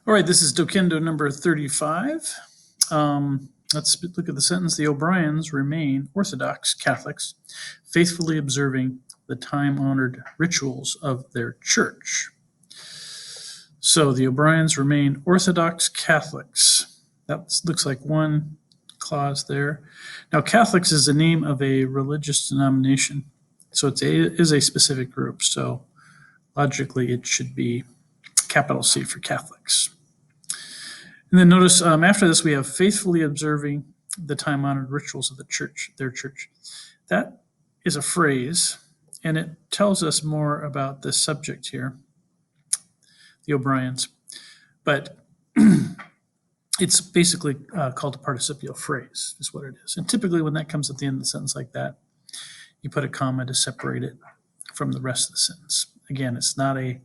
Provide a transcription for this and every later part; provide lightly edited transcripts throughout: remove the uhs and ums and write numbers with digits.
All right, this is Docendo number 35. Let's look at the sentence. The O'Briens remain Orthodox Catholics, faithfully observing the time-honored rituals of their church. So the O'Briens remain Orthodox Catholics. That looks like one clause there. Now, Catholics is the name of a religious denomination, so it is a specific group. So logically, it should be capital C for Catholics. And then notice after this, we have faithfully observing the time-honored rituals of the church, their church. That is a phrase, and it tells us more about the subject here, the O'Briens. But it's basically called a participial phrase, is what it is. And typically when that comes at the end of the sentence like that, you put a comma to separate it from the rest of the sentence. Again, it's not a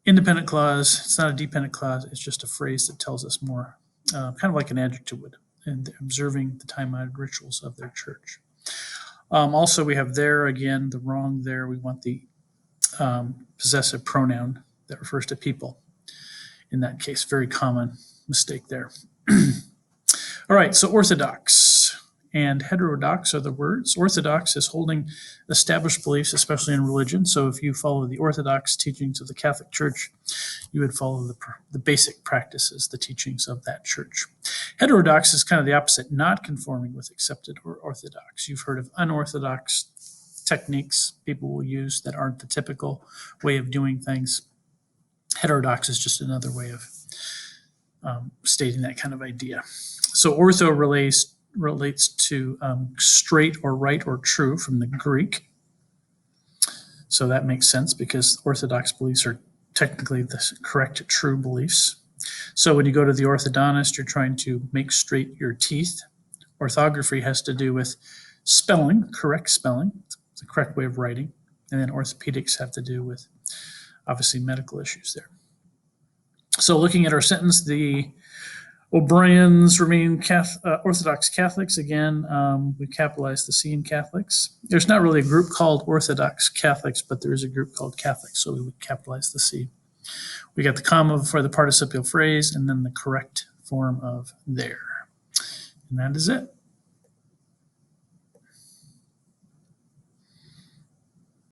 independent clause. It's not a dependent clause. It's just a phrase that tells us more, kind of like an adjective would, and observing the time-honored rituals of their church. Also, we have there, again, the wrong there. We want the possessive pronoun that refers to people. In that case, very common mistake there. All right, so orthodox and heterodox are the words. Orthodox is holding established beliefs, especially in religion. So if you follow the orthodox teachings of the Catholic Church, you would follow the basic practices, the teachings of that church. Heterodox is kind of the opposite, not conforming with accepted or orthodox. You've heard of unorthodox techniques people will use that aren't the typical way of doing things. Heterodox is just another way of stating that kind of idea. So ortho relates to straight or right or true from the Greek. So that makes sense because orthodox beliefs are technically the correct, true beliefs. So when you go to the orthodontist, you're trying to make straight your teeth. Orthography has to do with spelling, correct spelling. It's the correct way of writing. And then orthopedics have to do with, obviously, medical issues there. So looking at our sentence, the O'Briens remain Orthodox Catholics. Again, we capitalize the C in Catholics. There's not really a group called Orthodox Catholics, but there is a group called Catholics, so we would capitalize the C. We got the comma for the participial phrase, and then the correct form of there. And that is it.